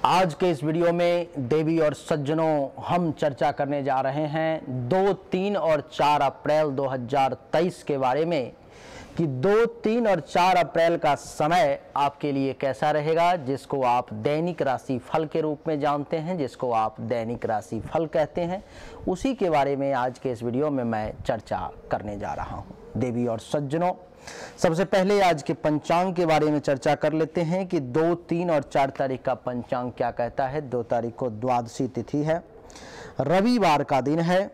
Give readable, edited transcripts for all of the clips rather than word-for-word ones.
आज के इस वीडियो में देवी और सज्जनों हम चर्चा करने जा रहे हैं 2, 3 और 4 अप्रैल 2023 के बारे में कि 2, 3 और 4 अप्रैल का समय आपके लिए कैसा रहेगा, जिसको आप दैनिक राशि फल के रूप में जानते हैं, जिसको आप दैनिक राशि फल कहते हैं। उसी के बारे में आज के इस वीडियो में मैं चर्चा करने जा रहा हूं। देवी और सज्जनों, सबसे पहले आज के पंचांग के बारे में चर्चा कर लेते हैं कि 2, 3 और 4 तारीख का पंचांग क्या कहता है। 2 तारीख को द्वादशी तिथि है, रविवार का दिन है,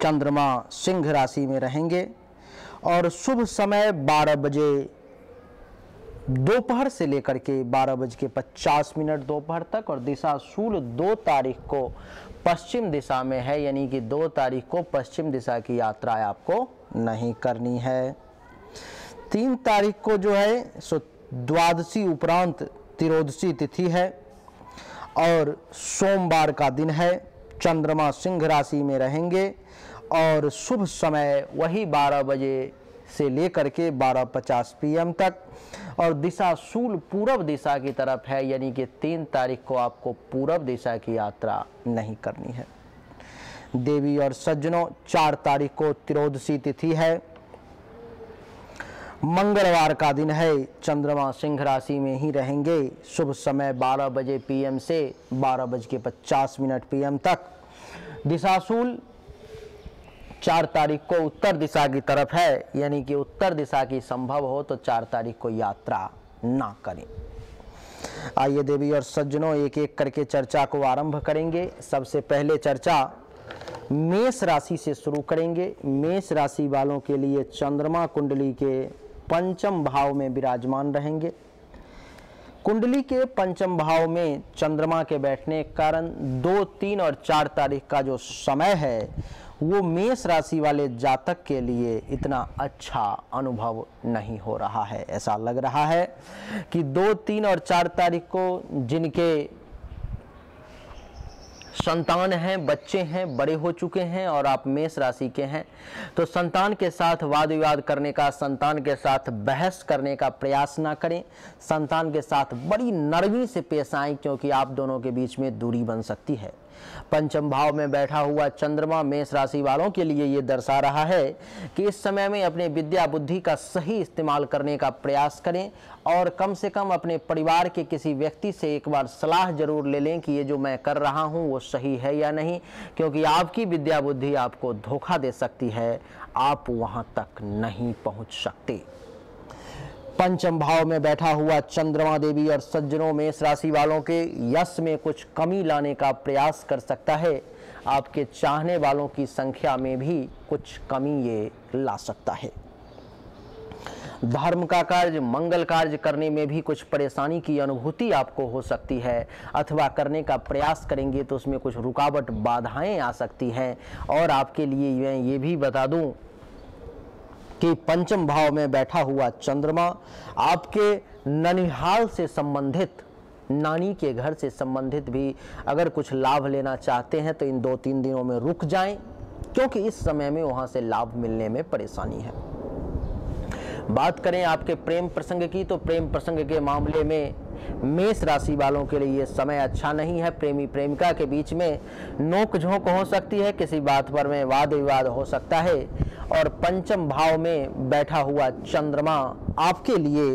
चंद्रमा सिंह राशि में रहेंगे और शुभ समय 12 बजे दोपहर से लेकर के 12:50 दोपहर तक, और दिशा शूल 2 तारीख को पश्चिम दिशा में है, यानी कि 2 तारीख को पश्चिम दिशा की यात्रा आपको नहीं करनी है। 3 तारीख को जो है सो द्वादशी उपरांत त्रियोदशी तिथि है और सोमवार का दिन है, चंद्रमा सिंह राशि में रहेंगे और शुभ समय वही 12 बजे से लेकर के 12:50 PM तक, और दिशा शूल पूर्व दिशा की तरफ है, यानी कि 3 तारीख को आपको पूर्व दिशा की यात्रा नहीं करनी है। देवी और सज्जनों, 4 तारीख को त्रियोदशी तिथि है, मंगलवार का दिन है, चंद्रमा सिंह राशि में ही रहेंगे, शुभ समय 12 बजे PM से 12:50 PM तक, दिशाशूल 4 तारीख को उत्तर दिशा की तरफ है, यानी कि उत्तर दिशा की संभव हो तो 4 तारीख को यात्रा ना करें। आइए देवी और सज्जनों, एक एक करके चर्चा को आरंभ करेंगे। सबसे पहले चर्चा मेष राशि से शुरू करेंगे। मेष राशि वालों के लिए चंद्रमा कुंडली के पंचम भाव में विराजमान रहेंगे। कुंडली के पंचम भाव में चंद्रमा के बैठने के कारण 2, 3 और 4 तारीख का जो समय है वो मेष राशि वाले जातक के लिए इतना अच्छा अनुभव नहीं हो रहा है। ऐसा लग रहा है कि 2, 3 और 4 तारीख को जिनके संतान हैं, बच्चे हैं, बड़े हो चुके हैं और आप मेष राशि के हैं, तो संतान के साथ वाद विवाद करने का, संतान के साथ बहस करने का प्रयास ना करें। संतान के साथ बड़ी नरमी से पेश आएं, क्योंकि आप दोनों के बीच में दूरी बन सकती है। पंचम भाव में बैठा हुआ चंद्रमा मेष राशि वालों के लिए ये दर्शा रहा है कि इस समय में अपने विद्या बुद्धि का सही इस्तेमाल करने का प्रयास करें और कम से कम अपने परिवार के किसी व्यक्ति से एक बार सलाह जरूर ले लें कि ये जो मैं कर रहा हूँ वो सही है या नहीं, क्योंकि आपकी विद्या बुद्धि आपको धोखा दे सकती है, आप वहां तक नहीं पहुंच सकते। पंचम भाव में बैठा हुआ चंद्रमा देवी और सज्जनों मेष राशि वालों के यश में कुछ कमी लाने का प्रयास कर सकता है। आपके चाहने वालों की संख्या में भी कुछ कमी ये ला सकता है। धर्म का कार्य, मंगल कार्य करने में भी कुछ परेशानी की अनुभूति आपको हो सकती है, अथवा करने का प्रयास करेंगे तो उसमें कुछ रुकावट, बाधाएं आ सकती हैं। और आपके लिए मैं ये भी बता दूं कि पंचम भाव में बैठा हुआ चंद्रमा आपके ननिहाल से संबंधित, नानी के घर से संबंधित भी अगर कुछ लाभ लेना चाहते हैं तो इन 2-3 दिनों में रुक जाएं, क्योंकि इस समय में वहां से लाभ मिलने में परेशानी है। बात करें आपके प्रेम प्रसंग की, तो प्रेम प्रसंग के मामले में मेष राशि वालों के लिए समय अच्छा नहीं है। प्रेमी प्रेमिका के बीच में नोक झोंक हो सकती है, किसी बात पर में वाद विवाद हो सकता है। और पंचम भाव में बैठा हुआ चंद्रमा आपके लिए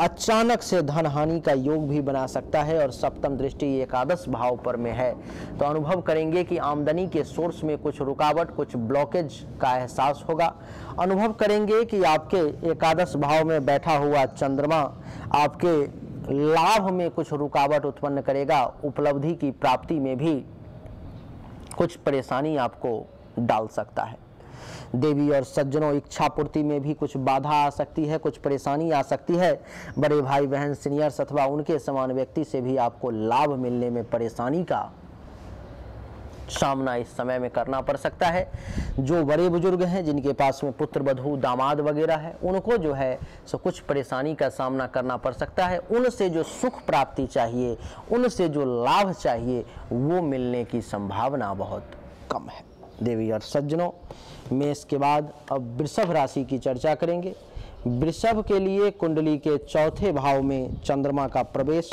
अचानक से धन हानि का योग भी बना सकता है और सप्तम दृष्टि एकादश भाव पर में है, तो अनुभव करेंगे कि आमदनी के सोर्स में कुछ रुकावट, कुछ ब्लॉकेज का एहसास होगा। अनुभव करेंगे कि आपके एकादश भाव में बैठा हुआ चंद्रमा आपके लाभ में कुछ रुकावट उत्पन्न करेगा। उपलब्धि की प्राप्ति में भी कुछ परेशानी आपको डाल सकता है। देवी और सज्जनों, इच्छा पूर्ति में भी कुछ बाधा आ सकती है, कुछ परेशानी आ सकती है। बड़े भाई बहन, सीनियर्स अथवा उनके समान व्यक्ति से भी आपको लाभ मिलने में परेशानी का सामना इस समय में करना पड़ सकता है। जो बड़े बुजुर्ग हैं, जिनके पास में पुत्र वधू दामाद वगैरह है, उनको जो है सो कुछ परेशानी का सामना करना पड़ सकता है। उनसे जो सुख प्राप्ति चाहिए, उनसे जो लाभ चाहिए, वो मिलने की संभावना बहुत कम है। देवी और सज्जनों, मेष के बाद अब वृषभ राशि की चर्चा करेंगे। वृषभ के लिए कुंडली के चौथे भाव में चंद्रमा का प्रवेश,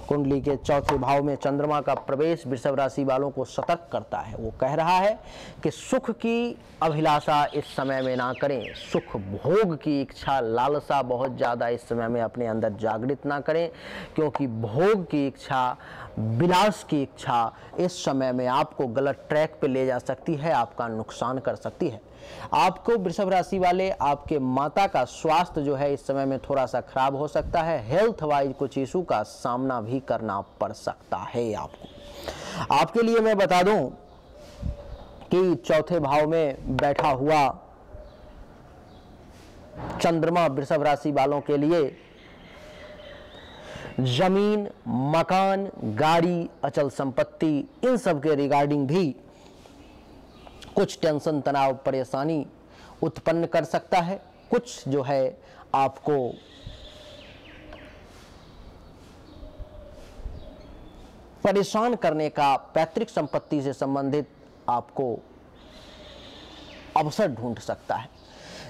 कुंडली के चौथे भाव में चंद्रमा का प्रवेश वृषभ राशि वालों को सतर्क करता है। वो कह रहा है कि सुख की अभिलाषा इस समय में ना करें, सुख भोग की इच्छा लालसा बहुत ज़्यादा इस समय में अपने अंदर जागृत ना करें, क्योंकि भोग की इच्छा, विलास की इच्छा इस समय में आपको गलत ट्रैक पे ले जा सकती है, आपका नुकसान कर सकती है। आपको वृषभ राशि वाले, आपके माता का स्वास्थ्य जो है इस समय में थोड़ा सा खराब हो सकता है, हेल्थ वाइज कुछ इशू का सामना भी करना पड़ सकता है आपको। आपके लिए मैं बता दूं कि चौथे भाव में बैठा हुआ चंद्रमा वृषभ राशि वालों के लिए जमीन, मकान, गाड़ी, अचल संपत्ति इन सब के रिगार्डिंग भी कुछ टेंशन, तनाव, परेशानी उत्पन्न कर सकता है। कुछ जो है आपको परेशान करने का पैतृक संपत्ति से संबंधित आपको अवसर ढूंढ सकता है।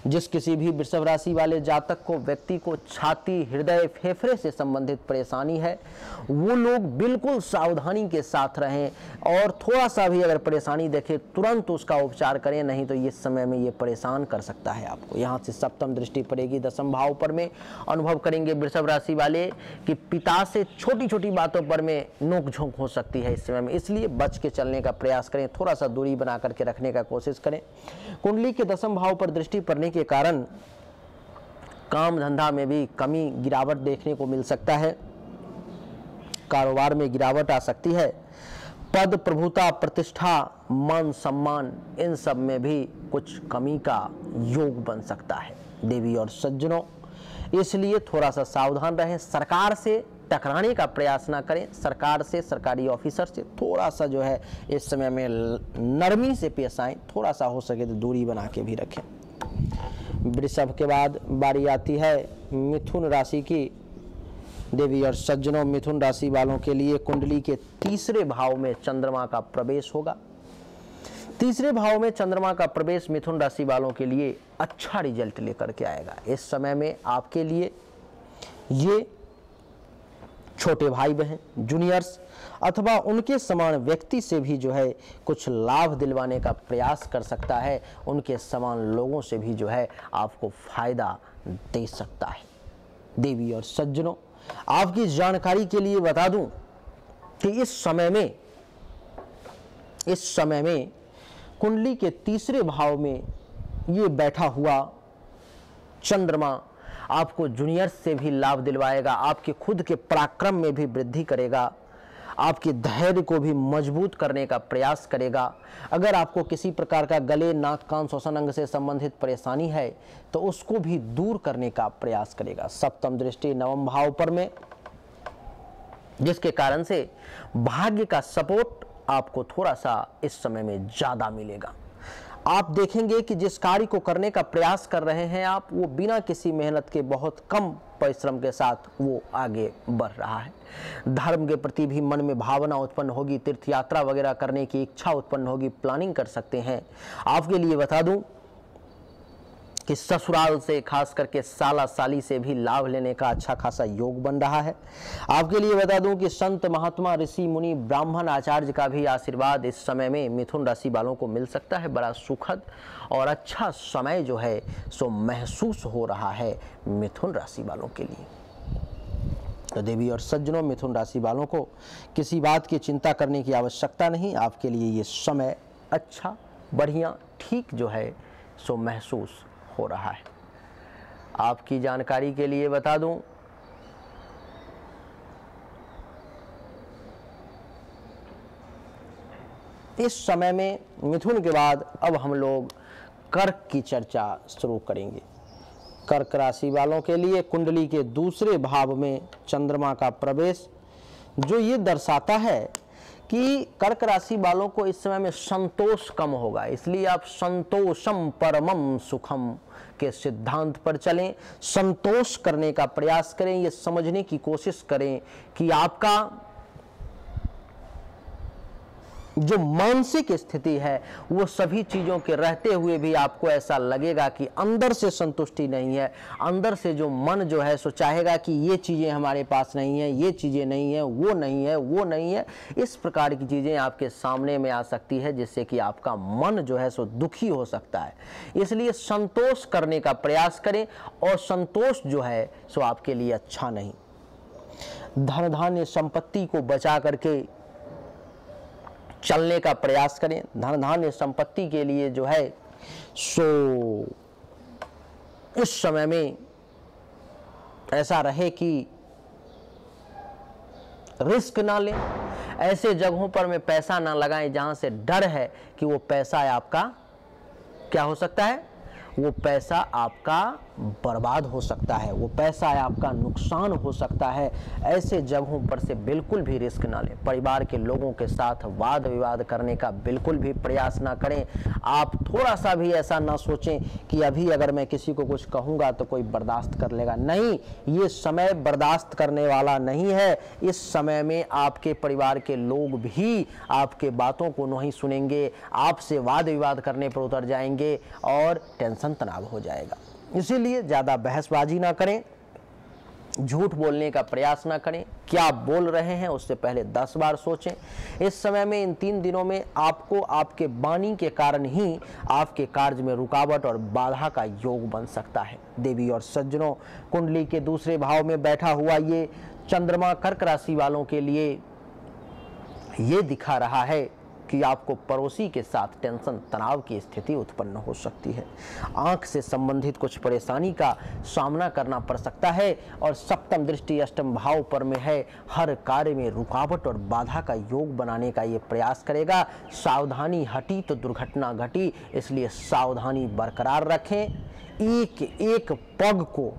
जिस किसी भी वृषभ राशि वाले जातक को, व्यक्ति को छाती, हृदय, फेफड़े से संबंधित परेशानी है, वो लोग बिल्कुल सावधानी के साथ रहें और थोड़ा सा भी अगर परेशानी देखे तुरंत उसका उपचार करें, नहीं तो इस समय में ये परेशान कर सकता है आपको। यहाँ से सप्तम दृष्टि पड़ेगी दशम भाव पर में, अनुभव करेंगे वृषभ राशि वाले कि पिता से छोटी छोटी बातों पर में नोक झोंक हो सकती है इस समय में, इसलिए बच के चलने का प्रयास करें, थोड़ा सा दूरी बना करके रखने का कोशिश करें। कुंडली के दशम भाव पर दृष्टि पड़ने के कारण काम धंधा में भी कमी, गिरावट देखने को मिल सकता है, कारोबार में गिरावट आ सकती है, पद, प्रभुता, प्रतिष्ठा, मान सम्मान इन सब में भी कुछ कमी का योग बन सकता है देवी और सज्जनों, इसलिए थोड़ा सा सावधान रहें। सरकार से टकराने का प्रयास ना करें, सरकार से, सरकारी ऑफिसर से थोड़ा सा जो है इस समय में नरमी से पेश आएं, थोड़ा सा हो सके तो दूरी बना के भी रखें। वृषभ के बाद बारी आती है मिथुन राशि की। देवी और सज्जनों, मिथुन राशि वालों के लिए कुंडली के तीसरे भाव में चंद्रमा का प्रवेश होगा। तीसरे भाव में चंद्रमा का प्रवेश मिथुन राशि वालों के लिए अच्छा रिजल्ट लेकर के आएगा। इस समय में आपके लिए ये छोटे भाई बहन, जूनियर्स अथवा उनके समान व्यक्ति से भी जो है कुछ लाभ दिलवाने का प्रयास कर सकता है, उनके समान लोगों से भी जो है आपको फायदा दे सकता है। देवी और सज्जनों, आपकी जानकारी के लिए बता दूं कि इस समय में कुंडली के तीसरे भाव में ये बैठा हुआ चंद्रमा आपको जूनियर्स से भी लाभ दिलवाएगा, आपके खुद के पराक्रम में भी वृद्धि करेगा, आपके धैर्य को भी मजबूत करने का प्रयास करेगा। अगर आपको किसी प्रकार का गले, नाक, कान, श्वसन अंग से संबंधित परेशानी है तो उसको भी दूर करने का प्रयास करेगा। सप्तम दृष्टि नवम भाव पर में, जिसके कारण से भाग्य का सपोर्ट आपको थोड़ा सा इस समय में ज्यादा मिलेगा। आप देखेंगे कि जिस कार्य को करने का प्रयास कर रहे हैं आप, वो बिना किसी मेहनत के, बहुत कम परिश्रम के साथ वो आगे बढ़ रहा है। धर्म के प्रति भी मन में भावना उत्पन्न होगी, तीर्थ यात्रा वगैरह करने की इच्छा उत्पन्न होगी, प्लानिंग कर सकते हैं। आपके लिए बता दूं कि ससुराल से, खास करके साला साली से भी लाभ लेने का अच्छा खासा योग बन रहा है। आपके लिए बता दूं कि संत, महात्मा, ऋषि, मुनि, ब्राह्मण, आचार्य का भी आशीर्वाद इस समय में मिथुन राशि वालों को मिल सकता है। बड़ा सुखद और अच्छा समय जो है सो महसूस हो रहा है मिथुन राशि वालों के लिए। तो देवी और सज्जनों, मिथुन राशि वालों को किसी बात की चिंता करने की आवश्यकता नहीं। आपके लिए ये समय अच्छा, बढ़िया, ठीक जो है सो महसूस हो रहा है। आपकी जानकारी के लिए बता दूं इस समय में मिथुन के बाद अब हम लोग कर्क की चर्चा शुरू करेंगे। कर्क राशि वालों के लिए कुंडली के दूसरे भाव में चंद्रमा का प्रवेश जो ये दर्शाता है कि कर्क राशि वालों को इस समय में संतोष कम होगा, इसलिए आप संतोषम परमम सुखम के सिद्धांत पर चलें, संतोष करने का प्रयास करें, ये समझने की कोशिश करें कि आपका जो मानसिक स्थिति है वो सभी चीज़ों के रहते हुए भी आपको ऐसा लगेगा कि अंदर से संतुष्टि नहीं है, अंदर से जो मन जो है सो चाहेगा कि ये चीज़ें हमारे पास नहीं है, ये चीज़ें नहीं है, वो नहीं है, वो नहीं है। इस प्रकार की चीज़ें आपके सामने में आ सकती है जिससे कि आपका मन जो है सो दुखी हो सकता है। इसलिए संतोष करने का प्रयास करें और संतोष जो है सो आपके लिए अच्छा नहीं। धन धान्य संपत्ति को बचा करके चलने का प्रयास करें। धन धान्य संपत्ति के लिए जो है सो इस समय में ऐसा रहे कि रिस्क ना लें, ऐसे जगहों पर में पैसा ना लगाएं जहां से डर है कि वो पैसा आपका क्या हो सकता है, वो पैसा आपका बर्बाद हो सकता है, वो पैसा आपका नुकसान हो सकता है। ऐसे जगहों पर से बिल्कुल भी रिस्क ना लें। परिवार के लोगों के साथ वाद विवाद करने का बिल्कुल भी प्रयास ना करें। आप थोड़ा सा भी ऐसा ना सोचें कि अभी अगर मैं किसी को कुछ कहूँगा तो कोई बर्दाश्त कर लेगा। नहीं, ये समय बर्दाश्त करने वाला नहीं है। इस समय में आपके परिवार के लोग भी आपके बातों को नहीं सुनेंगे, आपसे वाद विवाद करने पर उतर जाएंगे और टेंशन तनाव हो जाएगा। इसीलिए ज़्यादा बहसबाजी ना करें, झूठ बोलने का प्रयास ना करें। क्या बोल रहे हैं उससे पहले 10 बार सोचें। इस समय में इन 3 दिनों में आपको आपके वाणी के कारण ही आपके कार्य में रुकावट और बाधा का योग बन सकता है। देवी और सज्जनों, कुंडली के दूसरे भाव में बैठा हुआ ये चंद्रमा कर्क राशि वालों के लिए ये दिखा रहा है कि आपको पड़ोसी के साथ टेंशन तनाव की स्थिति उत्पन्न हो सकती है। आंख से संबंधित कुछ परेशानी का सामना करना पड़ सकता है और सप्तम दृष्टि अष्टम भाव पर में है। हर कार्य में रुकावट और बाधा का योग बनाने का ये प्रयास करेगा। सावधानी हटी तो दुर्घटना घटी, इसलिए सावधानी बरकरार रखें। एक एक पग को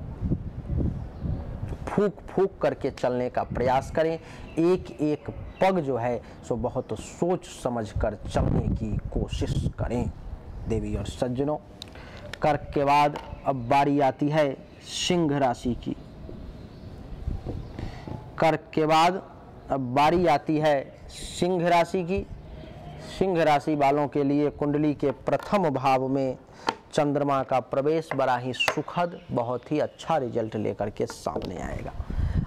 फूक फूक करके चलने का प्रयास करें। एक एक पग जो है सो बहुत सोच समझ कर चलने की कोशिश करें। देवी और सज्जनों, कर्क के बाद अब बारी आती है सिंह राशि की। कर्क के बाद अब बारी आती है सिंह राशि की। सिंह राशि वालों के लिए कुंडली के प्रथम भाव में चंद्रमा का प्रवेश बड़ा ही सुखद, बहुत ही अच्छा रिजल्ट लेकर के सामने आएगा।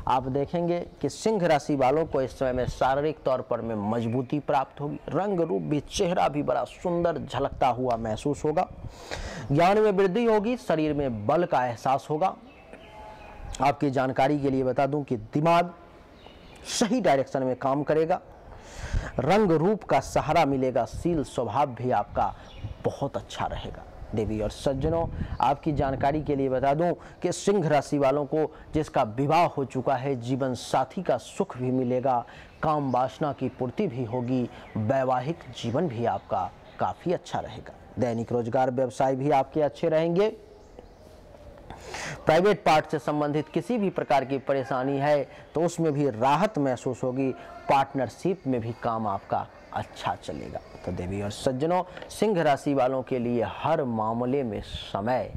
आप देखेंगे कि सिंह राशि वालों को इस समय में शारीरिक तौर पर में मजबूती प्राप्त होगी। रंग रूप भी, चेहरा भी बड़ा सुंदर झलकता हुआ महसूस होगा। ज्ञान में वृद्धि होगी, शरीर में बल का एहसास होगा। आपकी जानकारी के लिए बता दूं कि दिमाग सही डायरेक्शन में काम करेगा। रंग रूप का सहारा मिलेगा। शील स्वभाव भी आपका बहुत अच्छा रहेगा। देवी और सज्जनों, आपकी जानकारी के लिए बता दूं कि सिंह राशि वालों को जिसका विवाह हो चुका है, जीवन साथी का सुख भी मिलेगा, काम वासना की पूर्ति भी होगी, वैवाहिक जीवन भी आपका काफी अच्छा रहेगा। दैनिक रोजगार व्यवसाय भी आपके अच्छे रहेंगे। प्राइवेट पार्ट से संबंधित किसी भी प्रकार की परेशानी है तो उसमें भी राहत महसूस होगी। पार्टनरशिप में भी काम आपका अच्छा चलेगा। तो देवी और सज्जनों, सिंह राशि वालों के लिए हर मामले में समय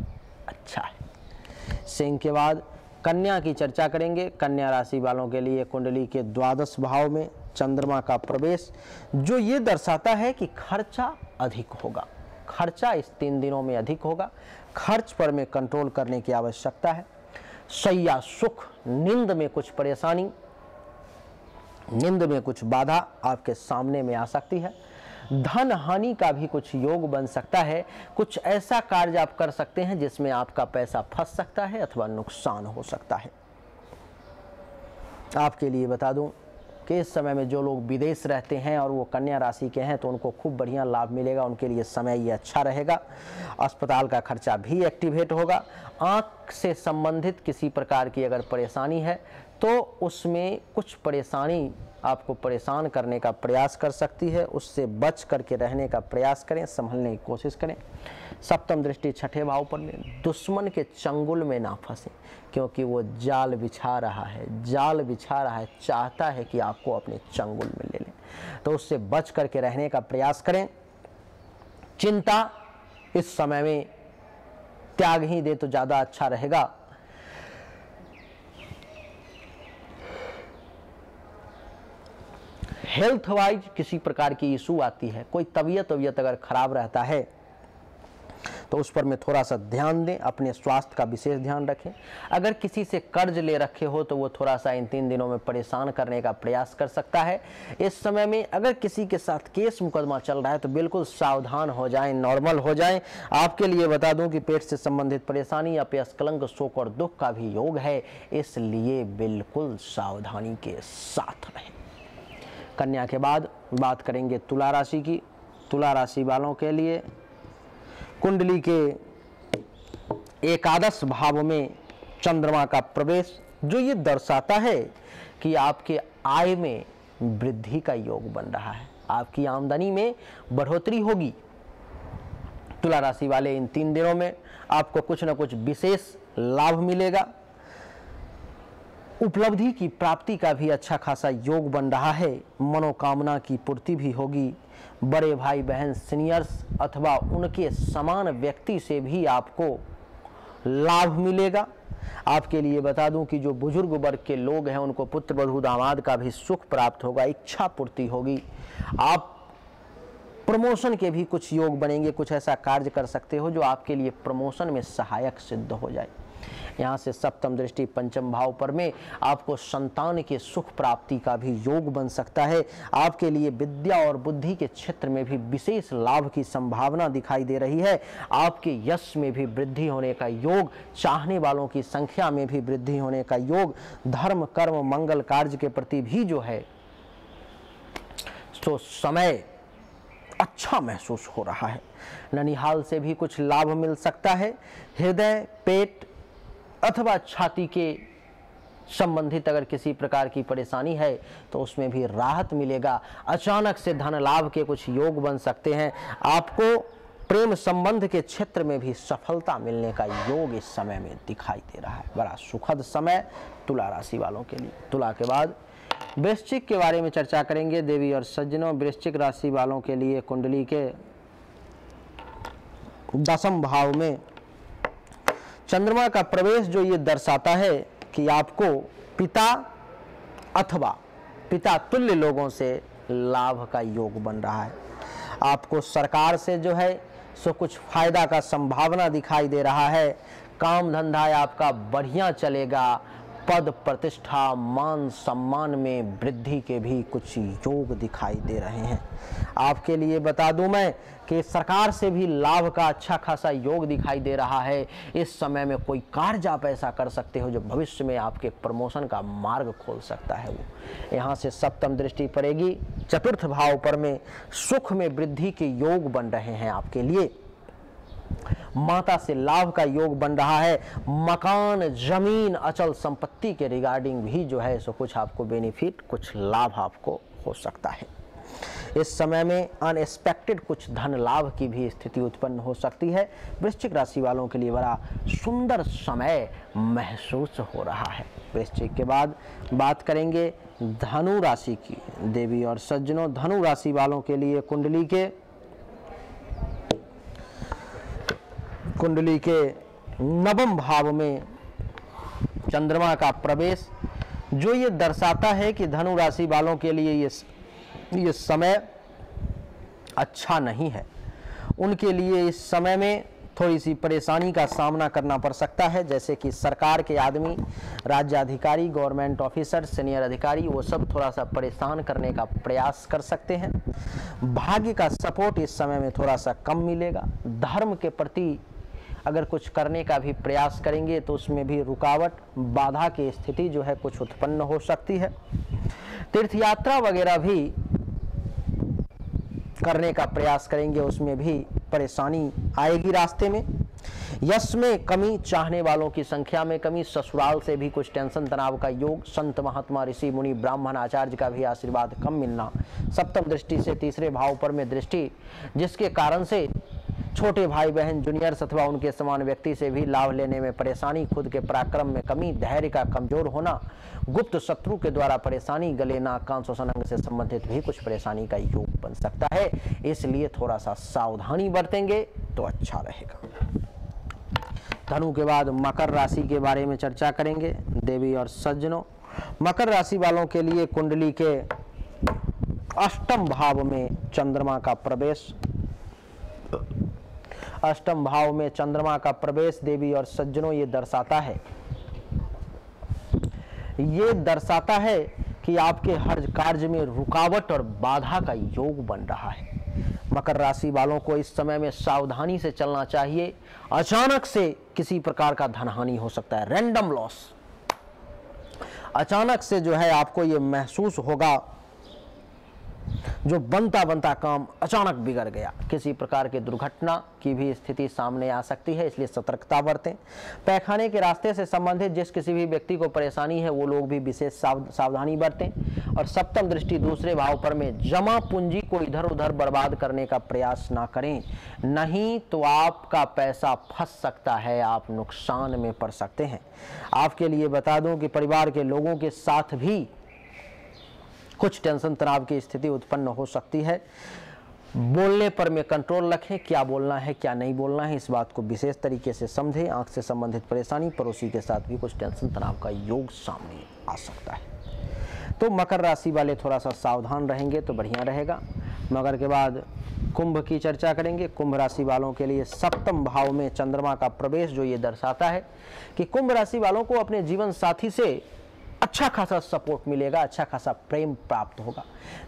अच्छा है। सिंह के बाद कन्या की चर्चा करेंगे। कन्या राशि वालों के लिए कुंडली के द्वादश भाव में चंद्रमा का प्रवेश जो ये दर्शाता है कि खर्चा अधिक होगा। खर्चा इस 3 दिनों में अधिक होगा। खर्च पर में कंट्रोल करने की आवश्यकता है। शैया सुख, नींद में कुछ परेशानी, नींद में कुछ बाधा आपके सामने में आ सकती है। धन हानि का भी कुछ योग बन सकता है। कुछ ऐसा कार्य आप कर सकते हैं जिसमें आपका पैसा फंस सकता है अथवा नुकसान हो सकता है। आपके लिए बता दूं कि इस समय में जो लोग विदेश रहते हैं और वो कन्या राशि के हैं तो उनको खूब बढ़िया लाभ मिलेगा। उनके लिए समय ये अच्छा रहेगा। अस्पताल का खर्चा भी एक्टिवेट होगा। आँख से संबंधित किसी प्रकार की अगर परेशानी है तो उसमें कुछ परेशानी आपको परेशान करने का प्रयास कर सकती है। उससे बच करके रहने का प्रयास करें, संभलने की कोशिश करें। सप्तम दृष्टि छठे भाव पर में, दुश्मन के चंगुल में ना फंसे क्योंकि वो जाल बिछा रहा है, जाल बिछा रहा है, चाहता है कि आपको अपने चंगुल में ले ले, तो उससे बच करके रहने का प्रयास करें। चिंता इस समय में त्याग ही दे तो ज़्यादा अच्छा रहेगा। हेल्थ वाइज किसी प्रकार की इशू आती है, कोई तबीयत अगर खराब रहता है तो उस पर में थोड़ा सा ध्यान दें, अपने स्वास्थ्य का विशेष ध्यान रखें। अगर किसी से कर्ज ले रखे हो तो वो थोड़ा सा इन 3 दिनों में परेशान करने का प्रयास कर सकता है। इस समय में अगर किसी के साथ केस मुकदमा चल रहा है तो बिल्कुल सावधान हो जाएं, नॉर्मल हो जाएं। आपके लिए बता दूं कि पेट से संबंधित परेशानी, अपयश, कलंक, शोक और दुख का भी योग है, इसलिए बिल्कुल सावधानी के साथ रहें। कन्या के बाद बात करेंगे तुला राशि की। तुला राशि वालों के लिए कुंडली के एकादश भाव में चंद्रमा का प्रवेश, जो ये दर्शाता है कि आपके आय में वृद्धि का योग बन रहा है, आपकी आमदनी में बढ़ोतरी होगी। तुला राशि वाले इन 3 दिनों में आपको कुछ न कुछ विशेष लाभ मिलेगा। उपलब्धि की प्राप्ति का भी अच्छा खासा योग बन रहा है। मनोकामना की पूर्ति भी होगी। बड़े भाई बहन, सीनियर्स अथवा उनके समान व्यक्ति से भी आपको लाभ मिलेगा। आपके लिए बता दूं कि जो बुजुर्ग वर्ग के लोग हैं उनको पुत्र वधू दामाद का भी सुख प्राप्त होगा, इच्छा पूर्ति होगी। आप प्रमोशन के भी कुछ योग बनेंगे, कुछ ऐसा कार्य कर सकते हो जो आपके लिए प्रमोशन में सहायक सिद्ध हो जाए। यहाँ से सप्तम दृष्टि पंचम भाव पर में आपको संतान के सुख प्राप्ति का भी योग बन सकता है। आपके लिए विद्या और बुद्धि के क्षेत्र में भी विशेष लाभ की संभावना दिखाई दे रही है। आपके यश में भी वृद्धि होने का योग, चाहने वालों की संख्या में भी वृद्धि होने का योग, धर्म कर्म मंगल कार्य के प्रति भी जो है तो समय अच्छा महसूस हो रहा है। ननिहाल से भी कुछ लाभ मिल सकता है। हृदय, पेट अथवा छाती के संबंधित अगर किसी प्रकार की परेशानी है तो उसमें भी राहत मिलेगा। अचानक से धन लाभ के कुछ योग बन सकते हैं। आपको प्रेम संबंध के क्षेत्र में भी सफलता मिलने का योग इस समय में दिखाई दे रहा है। बड़ा सुखद समय तुला राशि वालों के लिए। तुला के बाद वृश्चिक के बारे में चर्चा करेंगे। देवी और सज्जनों, वृश्चिक राशि वालों के लिए कुंडली के 10वें भाव में चंद्रमा का प्रवेश जो ये दर्शाता है कि आपको पिता अथवा पिता तुल्य लोगों से लाभ का योग बन रहा है। आपको सरकार से जो है सो कुछ फायदा का संभावना दिखाई दे रहा है। काम धंधा आपका बढ़िया चलेगा। पद प्रतिष्ठा मान सम्मान में वृद्धि के भी कुछ योग दिखाई दे रहे हैं। आपके लिए बता दूं मैं कि सरकार से भी लाभ का अच्छा खासा योग दिखाई दे रहा है। इस समय में कोई कार्य आप ऐसा कर सकते हो जो भविष्य में आपके प्रमोशन का मार्ग खोल सकता है। वो यहाँ से सप्तम दृष्टि पड़ेगी। चतुर्थ भाव पर में सुख में वृद्धि के योग बन रहे हैं आपके लिए। माता से लाभ का योग बन रहा है। मकान, जमीन, अचल संपत्ति के रिगार्डिंग भी जो है सो कुछ आपको बेनिफिट, कुछ लाभ आपको हो सकता है। इस समय में अनएक्सपेक्टेड कुछ धन लाभ की भी स्थिति उत्पन्न हो सकती है। वृश्चिक राशि वालों के लिए बड़ा सुंदर समय महसूस हो रहा है। वृश्चिक के बाद बात करेंगे धनु राशि की। देवी और सज्जनों, धनु राशि वालों के लिए कुंडली के 9वें भाव में चंद्रमा का प्रवेश जो ये दर्शाता है कि धनु राशि वालों के लिए ये समय अच्छा नहीं है। उनके लिए इस समय में थोड़ी सी परेशानी का सामना करना पड़ सकता है, जैसे कि सरकार के आदमी, राज्य अधिकारी, गवर्नमेंट ऑफिसर, सीनियर अधिकारी, वो सब थोड़ा सा परेशान करने का प्रयास कर सकते हैं। भाग्य का सपोर्ट इस समय में थोड़ा सा कम मिलेगा। धर्म के प्रति अगर कुछ करने का भी प्रयास करेंगे तो उसमें भी रुकावट, बाधा की स्थिति जो है कुछ उत्पन्न हो सकती है। तीर्थ यात्रा वगैरह भी करने का प्रयास करेंगे, उसमें भी परेशानी आएगी रास्ते में। यश में कमी, चाहने वालों की संख्या में कमी, ससुराल से भी कुछ टेंशन तनाव का योग, संत महात्मा ऋषि मुनि ब्राह्मण आचार्य का भी आशीर्वाद कम मिलना। सप्तम दृष्टि से तीसरे भाव पर में दृष्टि, जिसके कारण से छोटे भाई बहन, जूनियर्स अथवा उनके समान व्यक्ति से भी लाभ लेने में परेशानी, खुद के पराक्रम में कमी, धैर्य का कमजोर होना, गुप्त शत्रु के द्वारा परेशानी, गले नाक कान श्वसन अंग से संबंधित भी कुछ परेशानी का योग बन सकता है। इसलिए थोड़ा सा सावधानी बरतेंगे तो अच्छा रहेगा। धनु के बाद मकर राशि के बारे में चर्चा करेंगे। देवी और सज्जनों, मकर राशि वालों के लिए कुंडली के अष्टम भाव में चंद्रमा का प्रवेश, अष्टम भाव में चंद्रमा का प्रवेश देवी और सज्जनों ये दर्शाता है कि आपके हर कार्य में रुकावट और बाधा का योग बन रहा है। मकर राशि वालों को इस समय में सावधानी से चलना चाहिए। अचानक से किसी प्रकार का धनहानि हो सकता है, रैंडम लॉस। अचानक से जो है आपको ये महसूस होगा जो बनता काम अचानक बिगड़ गया। किसी प्रकार की दुर्घटना की भी स्थिति सामने आ सकती है, इसलिए सतर्कता बरतें। पैखाने के रास्ते से संबंधित जिस किसी भी व्यक्ति को परेशानी है वो लोग भी विशेष सावधानी बरतें। और सप्तम दृष्टि दूसरे भाव पर में जमा पूंजी को इधर उधर बर्बाद करने का प्रयास ना करें, नहीं तो आपका पैसा फंस सकता है, आप नुकसान में पड़ सकते हैं। आपके लिए बता दूं कि परिवार के लोगों के साथ भी कुछ टेंशन तनाव की स्थिति उत्पन्न हो सकती है। बोलने पर में कंट्रोल रखें, क्या बोलना है क्या नहीं बोलना है इस बात को विशेष तरीके से समझें। आंख से संबंधित परेशानी, पड़ोसी के साथ भी कुछ टेंशन तनाव का योग सामने आ सकता है। तो मकर राशि वाले थोड़ा सा सावधान रहेंगे तो बढ़िया रहेगा। मकर के बाद कुंभ की चर्चा करेंगे। कुंभ राशि वालों के लिए सप्तम भाव में चंद्रमा का प्रवेश जो ये दर्शाता है कि कुंभ राशि वालों को अपने जीवन साथी से अच्छा खासा सपोर्ट मिलेगा, अच्छा खासा प्रेम प्राप्त होगा।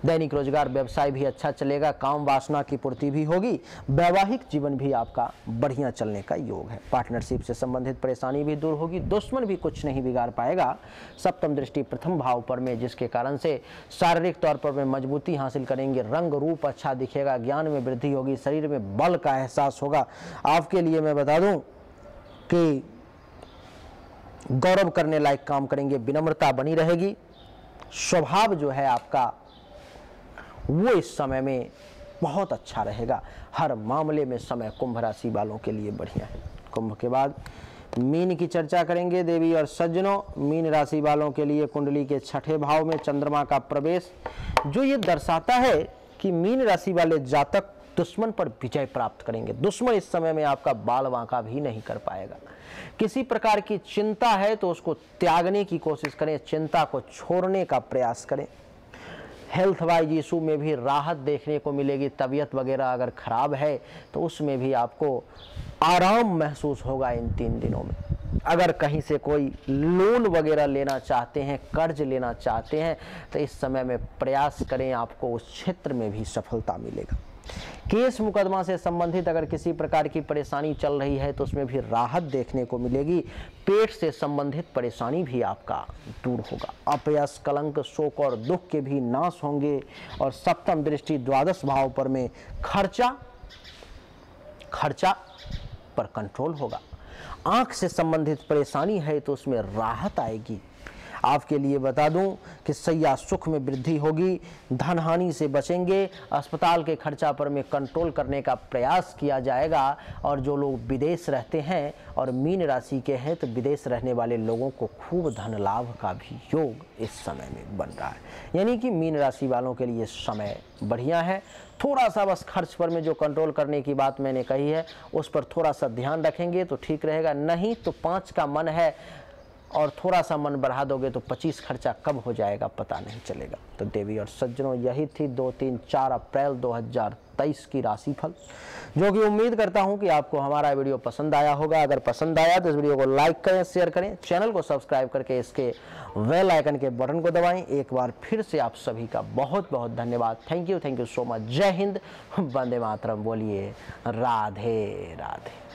दैनिक रोजगार व्यवसाय भी अच्छा चलेगा, काम वासना की पूर्ति भी होगी, वैवाहिक जीवन भी आपका बढ़िया चलने का योग है। पार्टनरशिप से संबंधित परेशानी भी दूर होगी, दुश्मन भी कुछ नहीं बिगाड़ पाएगा। सप्तम दृष्टि प्रथम भाव पर में जिसके कारण से शारीरिक तौर पर में मजबूती हासिल करेंगे, रंग रूप अच्छा दिखेगा, ज्ञान में वृद्धि होगी, शरीर में बल का एहसास होगा। आपके लिए मैं बता दूं कि गौरव करने लायक काम करेंगे, विनम्रता बनी रहेगी। स्वभाव जो है आपका वो इस समय में बहुत अच्छा रहेगा। हर मामले में समय कुंभ राशि वालों के लिए बढ़िया है। कुंभ के बाद मीन की चर्चा करेंगे देवी और सज्जनों। मीन राशि वालों के लिए कुंडली के छठे भाव में चंद्रमा का प्रवेश जो ये दर्शाता है कि मीन राशि वाले जातक दुश्मन पर विजय प्राप्त करेंगे। दुश्मन इस समय में आपका बाल बांका भी नहीं कर पाएगा। किसी प्रकार की चिंता है तो उसको त्यागने की कोशिश करें, चिंता को छोड़ने का प्रयास करें। हेल्थ वाइज इशू में भी राहत देखने को मिलेगी। तबीयत वगैरह अगर खराब है तो उसमें भी आपको आराम महसूस होगा इन 3 दिनों में। अगर कहीं से कोई लोन वगैरह लेना चाहते हैं, कर्ज लेना चाहते हैं तो इस समय में प्रयास करें, आपको उस क्षेत्र में भी सफलता मिलेगा। केस मुकदमा से संबंधित अगर किसी प्रकार की परेशानी चल रही है तो उसमें भी राहत देखने को मिलेगी। पेट से संबंधित परेशानी भी आपका दूर होगा। अपयश, कलंक, शोक और दुख के भी नाश होंगे। और सप्तम दृष्टि द्वादश भाव पर में खर्चा पर कंट्रोल होगा। आंख से संबंधित परेशानी है तो उसमें राहत आएगी। आपके लिए बता दूं कि सैया सुख में वृद्धि होगी, धन हानि से बचेंगे। अस्पताल के खर्चा पर में कंट्रोल करने का प्रयास किया जाएगा। और जो लोग विदेश रहते हैं और मीन राशि के हैं तो विदेश रहने वाले लोगों को खूब धन लाभ का भी योग इस समय में बन रहा है। यानी कि मीन राशि वालों के लिए समय बढ़िया है। थोड़ा सा बस खर्च पर में जो कंट्रोल करने की बात मैंने कही है उस पर थोड़ा सा ध्यान रखेंगे तो ठीक रहेगा। नहीं तो 5 का मन है और थोड़ा सा मन बढ़ा दोगे तो 25 खर्चा कब हो जाएगा पता नहीं चलेगा। तो देवी और सज्जनों यही थी 2, 3, 4 अप्रैल 2023 की राशिफल, जो कि उम्मीद करता हूं कि आपको हमारा वीडियो पसंद आया होगा। अगर पसंद आया तो इस वीडियो को लाइक करें, शेयर करें, चैनल को सब्सक्राइब करके इसके बेल आइकन के बटन को दबाएं। एक बार फिर से आप सभी का बहुत बहुत धन्यवाद। Thank you so much. जय हिंद, वंदे मातरम। बोलिए राधे राधे।